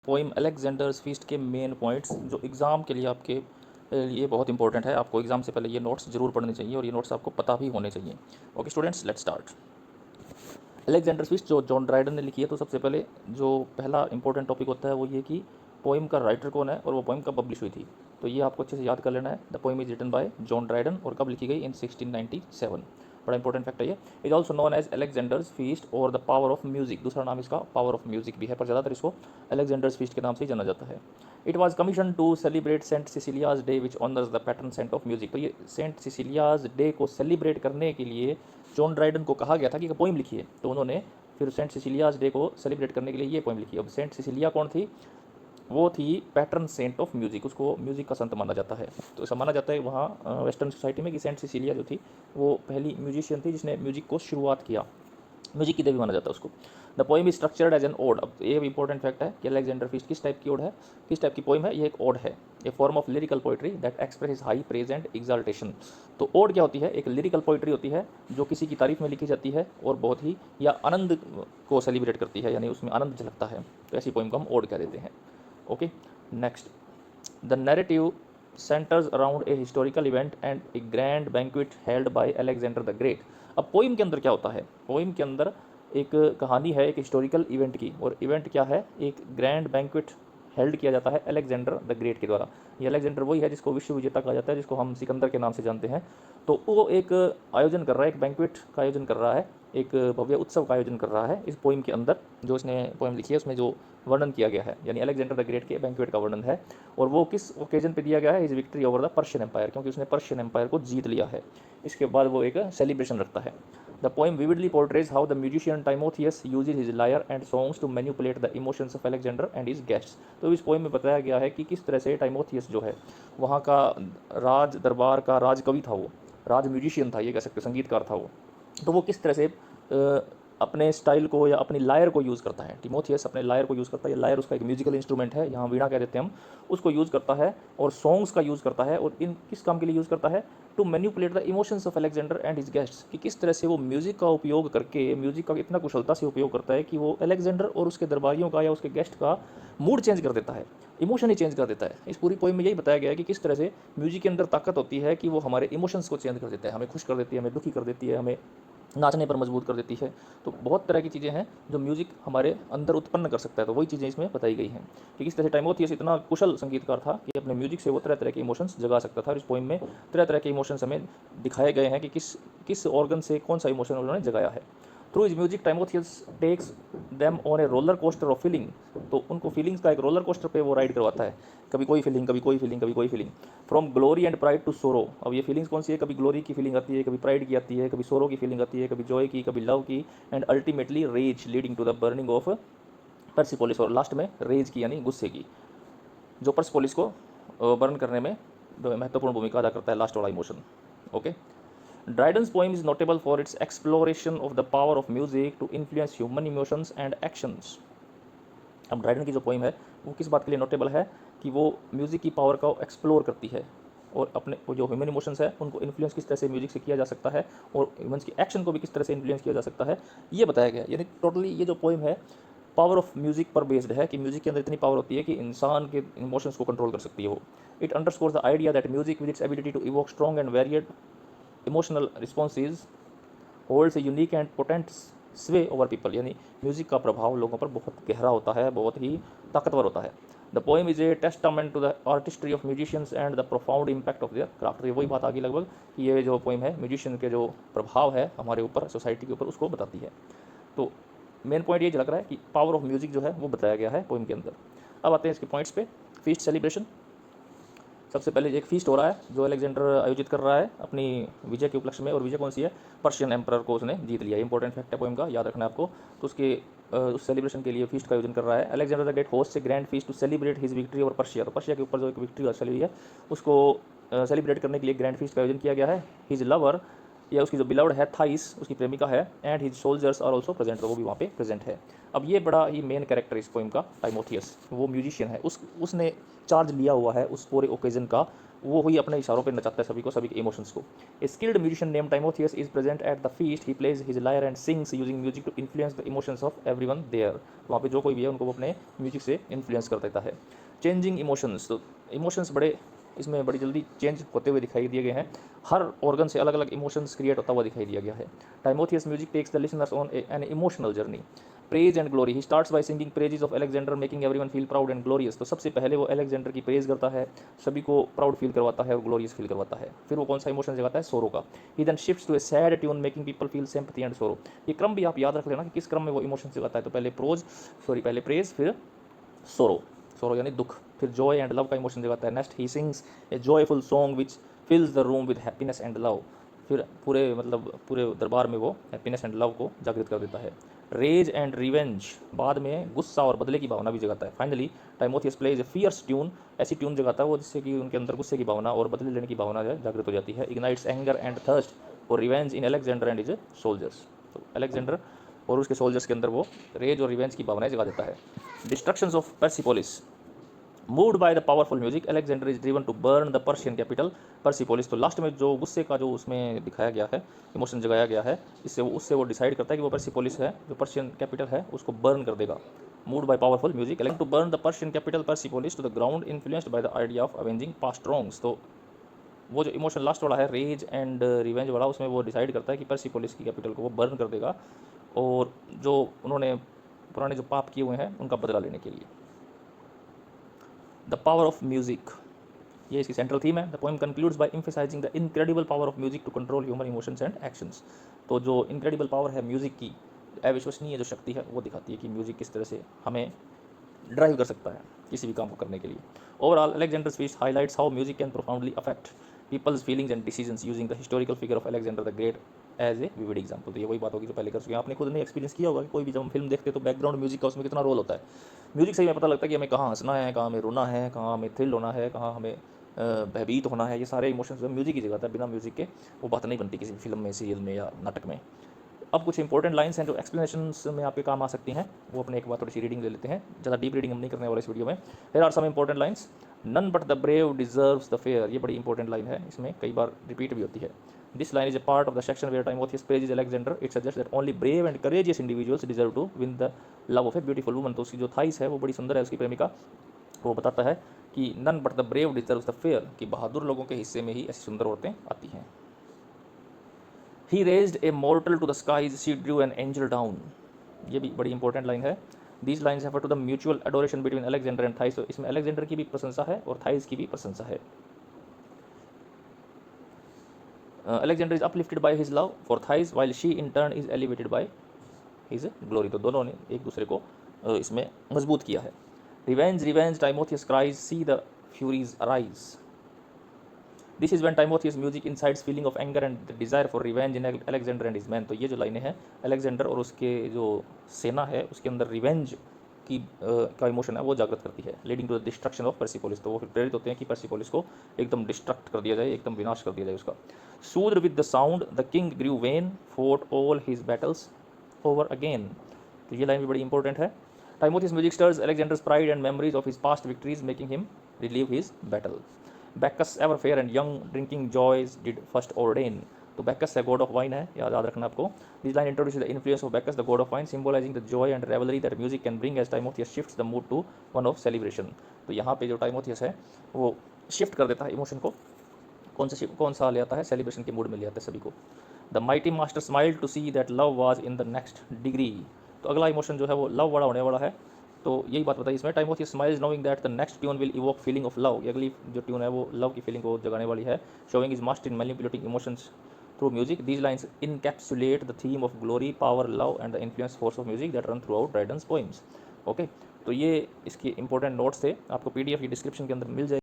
Poem Alexander's feast के main points जो exam के लिए आपके लिए बहुत इंपॉर्टेंट है। आपको एग्ज़ाम से पहले ये नोट्स जरूर पढ़ने चाहिए और ये नोट्स आपको पता भी होने चाहिए। Okay students, let's start. Alexander feast जो जॉन ड्राइडन ने लिखी है, तो सबसे पहले जो पहला इंपॉर्टेंट टॉपिक होता है वो ये कि पोइम का राइटर कौन है और वो पोइम कब पब्लिश हुई थी। तो ये आपको अच्छे से याद कर लेना है। The poem is written by John Dryden और कब लिखी गई, इन 1697। बड़ा इंपॉर्टेंट फैक्ट है ये। Is also known as Alexander's feast और द पावर ऑफ म्यूजिक। दूसरा नाम इसका पावर ऑफ म्यूजिक भी है, पर ज़्यादातर इसको अलेक्जेंडर्स फीस्ट के नाम से ही जाना जाता है। It was commission to celebrate saint Cecilia's day which honours the patron saint of music. तो ये सेंट सिसिलियाज डे को सेलिब्रेट करने के लिए जॉन ड्राइडन को कहा गया था कि पोइम लिखिए, तो उन्होंने फिर सेंट सिसिलियाज डे को सेलिब्रेट करने के लिए ये पोइम लिखी। अब सेंट सिसिलिया कौन थी? वो थी पैटर्न सेंट ऑफ म्यूजिक, उसको म्यूजिक का संत माना जाता है। तो ऐसा माना जाता है वहाँ वेस्टर्न सोसाइटी में कि सेंट सिसिलिया जो थी वो पहली म्यूजिशियन थी जिसने म्यूजिक को शुरुआत किया, म्यूजिक की देवी माना जाता है उसको। The poem is structured as an ode. अब ये भी इंपॉर्टेंट फैक्ट है कि अलेक्जेंडर फीस्ट किस टाइप की ओड है, किस टाइप की पोइम है। ये एक ओड है, a form of lyrical poetry that express high praise and exaltation. तो ओड क्या होती है? एक लिरिकल पोइट्री होती है जो किसी की तारीफ में लिखी जाती है और बहुत ही या आनंद को सेलिब्रेट करती है, यानी उसमें आनंद झलकता है। तो ऐसी पोइम को हम ओड कह देते हैं। Okay next, the narrative centres around a historical event and A grand banquet held by Alexander the great. अब पोइम के अंदर क्या होता है? पोइम के अंदर एक कहानी है एक हिस्टोरिकल इवेंट की, और इवेंट क्या है? एक ग्रैंड बैंक्वेट हेल्ड किया जाता है अलेक्जेंडर द ग्रेट के द्वारा। ये अलेक्जेंडर वही है जिसको विश्व विजेता कहा जाता है, जिसको हम सिकंदर के नाम से जानते हैं। तो वो एक आयोजन कर रहा है, एक बैंक्वेट का आयोजन कर रहा है, एक भव्य उत्सव का आयोजन कर रहा है। इस पोइम के अंदर जो इसने पोइम लिखी है उसमें जो वर्णन किया गया है, यानी अलेक्जेंडर द ग्रेट के बैंक्वेट का वर्णन है। और वो किस ओकेजन पे दिया गया है? Is victory over the Persian empire, क्योंकि उसने पर्शियन एम्पायर को जीत लिया है। इसके बाद वो एक सेलिब्रेशन रखता है। The poem vividly portrays how the musician Timotheus uses his lyre and songs to manipulate the emotions of Alexander and his guests. तो इस पोइम में बताया गया है कि किस तरह से टाइमोथियस जो है वहाँ का राज दरबार का राज कवि था, वो राज म्यूजिशियन था, ये कह सकते, संगीतकार था वो। तो वो किस तरह से अपने स्टाइल को या अपनी लायर को यूज़ करता है। टिमोथियस अपने लायर को यूज़ करता है। लायर उसका एक म्यूजिकल इंस्ट्रूमेंट है, यहाँ वीणा कह देते हैं हम, उसको यूज़ करता है और सॉन्ग्स का यूज़ करता है। और इन किस काम के लिए यूज़ करता है? To manipulate the emotions of Alexander and his guests, कि किस तरह से वो म्यूज़िक का उपयोग करके, म्यूज़िक का इतना कुशलता से उपयोग करता है कि वो अलेक्जेंडर और उसके दरबारियों का या उसके गेस्ट का मूड चेंज कर देता है, इमोशन ही चेंज कर देता है। इस पूरी पोइम में यही बताया गया है कि किस तरह से म्यूजिक के अंदर ताकत होती है कि वो हमारे इमोशंस को चेंज कर देता है, हमें खुश कर देती है, हमें दुखी कर देती है, हमें नाचने पर मजबूर कर देती है। तो बहुत तरह की चीज़ें हैं जो म्यूज़िक हमारे अंदर उत्पन्न कर सकता है। तो वही चीज़ें इसमें बताई गई हैं कि किस तरह से टाइमोथियस इतना कुशल संगीतकार था कि अपने म्यूजिक से वो तरह तरह के इमोशंस जगा सकता था। और इस पोइम में तरह तरह के इमोशंस हमें दिखाए गए हैं कि किस किस ऑर्गन से कौन सा इमोशन उन्होंने जगाया है। Through his music Timotheus takes them on a roller coaster of feeling. तो उनको फीलिंग्स का एक रोलर कोस्टर पे वो राइड करवाता है, कभी कोई फीलिंग, कभी कोई फीलिंग, कभी कोई feeling. From glory and pride to sorrow. अब ये फीलिंग्स कौन सी है? कभी ग्लोरी की फीलिंग आती है, कभी प्राइड की आती है, कभी सोरो की फीलिंग आती है, कभी जॉय की, कभी लव की, and ultimately rage leading to the burning of Persepolis. और लास्ट में रेज की यानी गुस्से की, जो पर्सिपोलिस को बर्न करने में महत्वपूर्ण भूमिका अदा करता है, लास्ट वाला emotion. Okay, Dryden's poem is notable for its exploration of the power of music to influence human emotions and actions. अब ड्राइडन की जो पोइम है वो किस बात के लिए नोटेबल है? कि वो म्यूज़िक की पावर को एक्सप्लोर करती है और अपने वो जो ह्यूमन इमोशंस है उनको इन्फ्लुएंस किस तरह से म्यूजिक से किया जा सकता है और ह्यूमंस की एक्शन को भी किस तरह से इन्फ्लुएंस किया जा सकता है, ये बताया गया है। यानी टोटली ये जो पोइम है पावर ऑफ म्यूजिक पर बेस्ड है कि म्यूजिक के अंदर इतनी पावर होती है कि इंसान के इमोशंस को कंट्रोल कर सकती है वो। It underscores the idea that music with its ability to evoke strong and varied emotional responses holds a unique and potent sway over people. यानी म्यूजिक का प्रभाव लोगों पर बहुत गहरा होता है, बहुत ही ताकतवर होता है। The poem is a testament to the artistry of musicians and the profound impact of their craft. तो ये वही बात आगे लगभग कि ये जो पोइम है म्यूजिशियन के जो प्रभाव है हमारे ऊपर, सोसाइटी के ऊपर, उसको बताती है। तो मेन पॉइंट ये झलक रहा है कि पावर ऑफ म्यूजिक जो है वो बताया गया है पोइम के अंदर। अब आते हैं इसके पॉइंट्स पे। फीस्ट सेलिब्रेशन, सबसे पहले एक फीस्ट हो रहा है जो अलेक्जेंडर आयोजित कर रहा है अपनी विजय के उपलक्ष्य में। और विजय कौन सी है? पर्शियन एम्परर को उसने जीत लिया। इंपॉर्टेंट फैक्ट है पोइम का, याद रखना है आपको। तो उसके उस सेलिब्रेशन के लिए फीस्ट का आयोजन कर रहा है। Alexander the great host a grand feast to celebrate his victory over Persia. तो पर्शिया के ऊपर जो एक विक्ट्री हासिल हुई है उसको सेलिब्रेट करने के लिए ग्रैंड फीस्ट का आयोजन किया गया है। हिज लवर ये उसकी जो बिलव्ड है थाइस, उसकी प्रेमिका है, and his soldiers are also present, तो वो भी वहाँ पे प्रेजेंट है। अब ये बड़ा ही मेन कैरेक्टर इस पोइम का टाइमोथियस, वो म्यूजिशियन है, उसने चार्ज लिया हुआ है उस पूरे ओकेजन का, वो ही अपने इशारों पे नचाता है सभी को, सभी के इमोशंस को। A skilled musician name Timotheus is present at the feast, he plays his lyre and sings using music to influence the emotions of everyone there. वहाँ पे जो कोई भी है उनको वो अपने म्यूजिक से इन्फ्लुएंस कर देता है। चेंजिंग इमोशंस, तो इमोशंस बड़े इसमें बड़ी जल्दी चेंज होते हुए दिखाई दिए गए हैं, हर ऑर्गन से अलग अलग इमोशंस क्रिएट होता हुआ दिखाई दिया गया है। Timotheus music takes the listeners on an emotional journey. Praise and glory, he starts by singing praises of Alexander making everyone feel proud and glorious, तो सबसे पहले वो अलेक्जेंडर की प्रेज करता है, सभी को प्राउड फील करवाता है और ग्लोरियस फील करवाता है। फिर वो कौन सा इमोशन जगाता है, सोरो का। He then shifts to a sad tune making people feel sympathy and sorrow. ये क्रम भी आप याद रख लेना कि किस क्रम में वो इमोशन जगाता है, तो पहले प्रेज फिर सोरो, सोरो यानी दुख, फिर जॉय एंड लव का इमोशन जगाता है। Next he sings A joyful song which फिल्स the room with happiness and love, फिर पूरे दरबार में वो हैप्पीनेस एंड लव को जागृत कर देता है। रेज एंड रिवेंज, बाद में गुस्सा और बदले की भावना भी जगाता है। Finally Timotheus plays a fierce tune, ऐसी ट्यून जगाता है वो जिससे कि उनके अंदर गुस्से की भावना और बदले लेने की भावना जागृत हो जाती है। Ignites anger and thirst for revenge in Alexander and his soldiers, तो अलेक्जेंडर और उसके सोल्जर्स के अंदर वो रेज और रिवेंज की भावनाएं जगा देता है। Destructions of Persepolis, moved by the powerful music Alexander is driven to burn the Persian capital Persepolis, तो लास्ट में जो गुस्से का जो उसमें दिखाया गया है, इमोशन जगाया गया है, उससे वो डिसाइड करता है कि वो पर्सिपोलिस है, जो पर्शियन कैपिटल है, उसको बर्न कर देगा। Moved by powerful music to burn the Persian capital Persepolis to the ground influenced by the idea of avenging past wrongs, तो वो जो इमोशन लास्ट वाला है रेज एंड रिवेंज वाला, उसमें वो डिसाइड करता है कि पर्सिपोलिस की कैपिटल को वो बर्न कर देगा, और जो उन्होंने पुराने जो पाप किए हुए हैं उनका बदला लेने के लिए। द पावर ऑफ म्यूजिक, ये इसकी सेंट्रल थीम है। The poem concludes by emphasising the incredible power of music to control human emotions and actions, तो जो इनक्रेडिबल पावर है म्यूजिक की, अविश्वसनीय जो शक्ति है, वो दिखाती है कि म्यूजिक किस तरह से हमें ड्राइव कर सकता है किसी भी काम को करने के लिए। Overall Alexander speech highlights how music can profoundly affect people's feelings and decisions using the historical figure of Alexander the great as a vivid example, तो ये वही बात होगी जो पहले कर चुके हैं। आपने खुद ने एक्सपीरियंस किया होगा कि कोई भी जब हम फिल्म देखते हैं तो बैकग्राउंड म्यूजिक का उसमें कितना रोल होता है। म्यूजिक से ही हमें पता लगता है कि हमें कहाँ हंसना है, कहाँ हमें रोना है, कहाँ हमें थ्रिल होना है, कहाँ हमें भयभीत होना है, ये सारे इमोशंस जो म्यूजिक ही जगाता है। बिना म्यूजिक के वो बात नहीं बनती किसी फिल्म में, सीरियल में या नाटक में। अब कुछ इंपॉर्टेंट लाइंस हैं जो एक्सप्लेनेशंस में आपके काम आ सकती हैं, वो अपने एक बार थोड़ी सी रीडिंग ले लेते हैं, ज़्यादा डीप रीडिंग हम नहीं करने वाले इस वीडियो में। Here are some important lines. None but the brave deserves the fair, ये बड़ी इंपॉर्टेंट लाइन है, इसमें कई बार रिपीट भी होती है। This line is a part of the section where Timotheus praises Alexander. It suggests that only brave and courageous individuals deserve to win the love of a beautiful woman. तो उसकी जो thighs है वो बड़ी सुंदर है, उसकी प्रेमिका, वो बताता है कि none but the brave deserves the fair, कि बहादुर लोगों के हिस्से में ही ऐसी सुंदर औरतें आती हैं। He raised a mortal to the skies, she drew an angel down, ये भी बड़ी इंपॉर्टेंट लाइन है। These lines refer to the mutual adoration between Alexander and Thais, तो इसमें अलेक्जेंडर की भी प्रशंसा है और थाइस की भी प्रशंसा है। Alexander is uplifted by his love for Thais while she in turn is elevated by his glory, तो दोनों ने एक दूसरे को इसमें मजबूत किया है। Revenge, revenge, Timotheus cries, see the furies arise. This is when Timotheus music incites feeling of anger and the desire for revenge in Alexander and his men, तो ये जो लाइनें हैं अलेक्जेंडर और उसके जो सेना है उसके अंदर रिवेंज की का इमोशन है वो जागृत करती है। Leading to the destruction of Persepolis, तो वो फिर प्रेरित होते हैं कि पर्सिपोलिस को एकदम डिस्ट्रक्ट कर दिया जाए, एकदम विनाश कर दिया जाए उसका। Soothed with the sound the king grew vain fought all his battles over again, तो ये लाइन भी बड़ी इंपॉर्टेंट है। Timotheus music stirs Alexander's pride and memories of his past victories making him relive his battle. Bacchus ever fair and young drinking joys did first ordain, तो Bacchus है god of wine है, याद रखना आपको। This line introduce the influence of Bacchus the God of wine, symbolising the joy and revelry that music can bring as Timotheus shifts the mood to one of celebration, तो यहाँ पे जो Timotheus है वो शिफ्ट कर देता है emotion को, कौन सा ले आता है, सेलिब्रेशन के मूड में ले आता है सभी को। The mighty master smiled to see that love was in the next degree, तो अगला इमोशन जो है वो लव वाला होने वाला है, तो यही बात बताई इसमें। Timotheus smiles knowing that the next tune will evoke feeling of love, ये अगली जो ट्यून है वो लव की फीलिंग को जगाने वाली है। Showing is master in manipulating emotions through music, these lines encapsulate the theme of glory, power, love and the influence force of music that run through out Dryden's poems. Okay, तो ये इसके important notes थे, आपको PDF की description के अंदर मिल जाए।